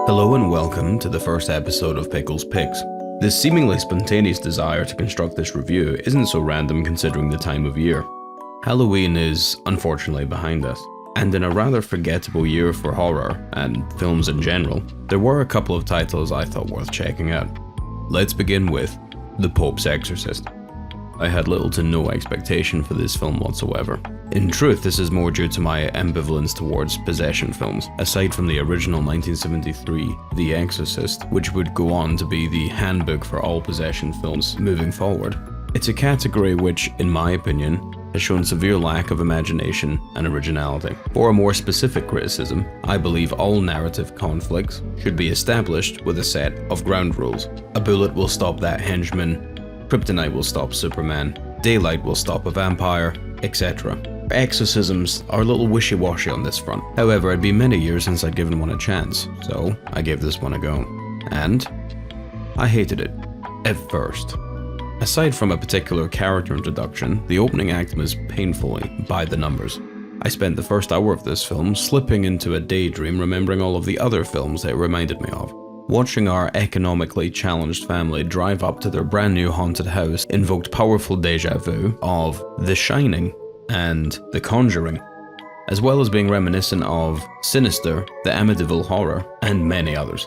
Hello and welcome to the first episode of Pickles Picks. This seemingly spontaneous desire to construct this review isn't so random considering the time of year. Halloween is unfortunately behind us, and in a rather forgettable year for horror, and films in general, there were a couple of titles I thought worth checking out. Let's begin with The Pope's Exorcist. I had little to no expectation for this film whatsoever. In truth, this is more due to my ambivalence towards possession films, aside from the original 1973 The Exorcist, which would go on to be the handbook for all possession films moving forward. It's a category which, in my opinion, has shown severe lack of imagination and originality. For a more specific criticism, I believe all narrative conflicts should be established with a set of ground rules. A bullet will stop that henchman, kryptonite will stop Superman, daylight will stop a vampire, etc. Exorcisms are a little wishy-washy on this front. However, it'd been many years since I'd given one a chance, so I gave this one a go. And I hated it. At first. Aside from a particular character introduction, the opening act was painfully by the numbers. I spent the first hour of this film slipping into a daydream remembering all of the other films that it reminded me of. Watching our economically challenged family drive up to their brand new haunted house invoked powerful deja vu of The Shining and The Conjuring, as well as being reminiscent of Sinister, The Amityville Horror, and many others.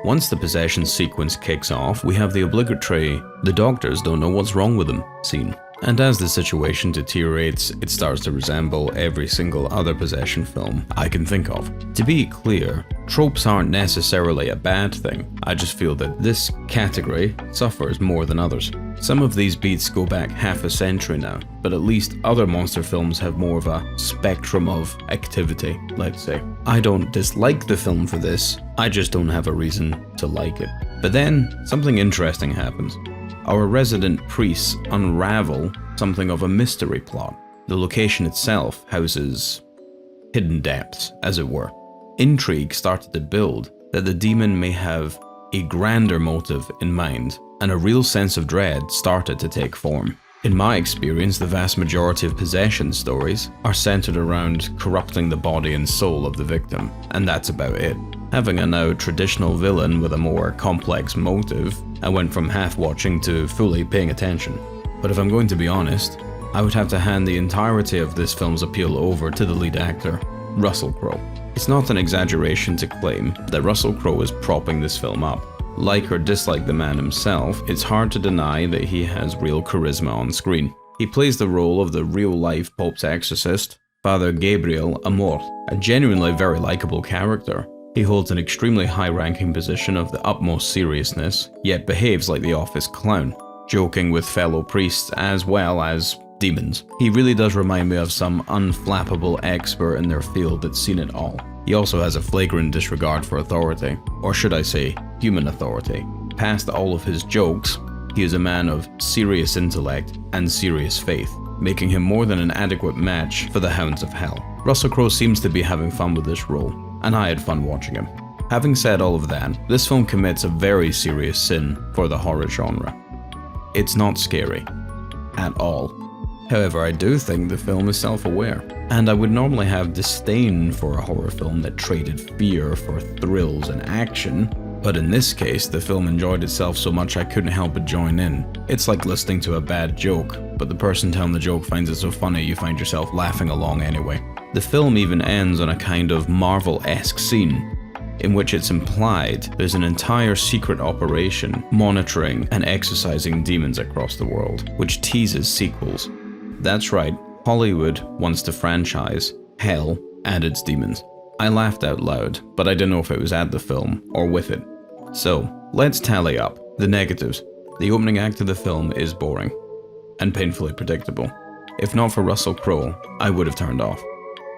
Once the possession sequence kicks off, we have the obligatory "the doctors don't know what's wrong with them" scene. And as the situation deteriorates, it starts to resemble every single other possession film I can think of. To be clear, tropes aren't necessarily a bad thing, I just feel that this category suffers more than others. Some of these beats go back half a century now, but at least other monster films have more of a spectrum of activity, let's say. I don't dislike the film for this, I just don't have a reason to like it. But then, something interesting happens. Our resident priests unravel something of a mystery plot. The location itself houses hidden depths, as it were. Intrigue started to build that the demon may have a grander motive in mind, and a real sense of dread started to take form. In my experience, the vast majority of possession stories are centered around corrupting the body and soul of the victim, and that's about it. Having a now traditional villain with a more complex motive, I went from half watching to fully paying attention. But if I'm going to be honest, I would have to hand the entirety of this film's appeal over to the lead actor, Russell Crowe. It's not an exaggeration to claim that Russell Crowe is propping this film up. Like or dislike the man himself, it's hard to deny that he has real charisma on screen. He plays the role of the real-life Pope's exorcist, Father Gabriel Amor, a genuinely very likable character. He holds an extremely high-ranking position of the utmost seriousness, yet behaves like the office clown, joking with fellow priests as well as demons. He really does remind me of some unflappable expert in their field that's seen it all. He also has a flagrant disregard for authority, or should I say, human authority. Past all of his jokes, he is a man of serious intellect and serious faith, making him more than an adequate match for the Hounds of Hell. Russell Crowe seems to be having fun with this role, and I had fun watching him. Having said all of that, this film commits a very serious sin for the horror genre. It's not scary. At all. However, I do think the film is self-aware, and I would normally have disdain for a horror film that traded fear for thrills and action, but in this case, the film enjoyed itself so much I couldn't help but join in. It's like listening to a bad joke, but the person telling the joke finds it so funny you find yourself laughing along anyway. The film even ends on a kind of Marvel-esque scene, in which it's implied there's an entire secret operation monitoring and exorcising demons across the world, which teases sequels. That's right, Hollywood wants to franchise hell and its demons. I laughed out loud, but I didn't know if it was at the film or with it. So, let's tally up the negatives. The opening act of the film is boring and painfully predictable. If not for Russell Crowe, I would have turned off.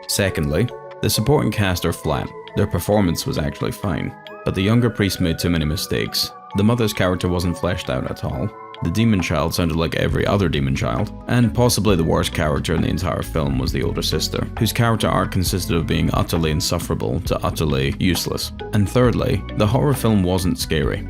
Secondly, the supporting cast are flat. Their performance was actually fine, but the younger priest made too many mistakes. The mother's character wasn't fleshed out at all. The demon child sounded like every other demon child, and possibly the worst character in the entire film was the older sister, whose character arc consisted of being utterly insufferable to utterly useless. And thirdly, the horror film wasn't scary.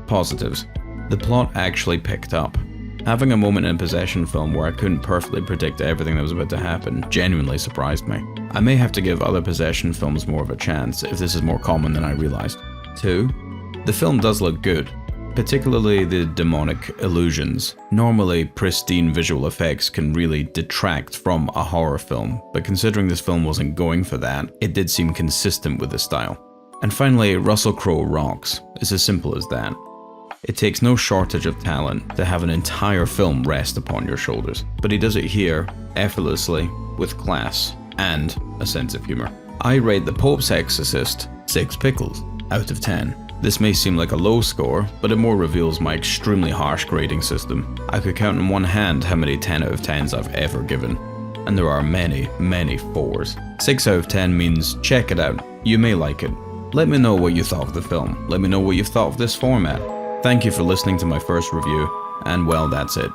Positives. The plot actually picked up. Having a moment in a possession film where I couldn't perfectly predict everything that was about to happen genuinely surprised me. I may have to give other possession films more of a chance if this is more common than I realized. 2. The film does look good, particularly the demonic illusions. Normally, pristine visual effects can really detract from a horror film, but considering this film wasn't going for that, it did seem consistent with the style. And finally, Russell Crowe rocks. It's as simple as that. It takes no shortage of talent to have an entire film rest upon your shoulders, but he does it here, effortlessly, with class, and a sense of humor. I rate The Pope's Exorcist 6 pickles out of 10. This may seem like a low score, but it more reveals my extremely harsh grading system. I could count on one hand how many 10 out of 10s I've ever given, and there are many, many 4s. 6 out of 10 means check it out, you may like it. Let me know what you thought of the film, let me know what you thought of this format. Thank you for listening to my first review, and well, that's it.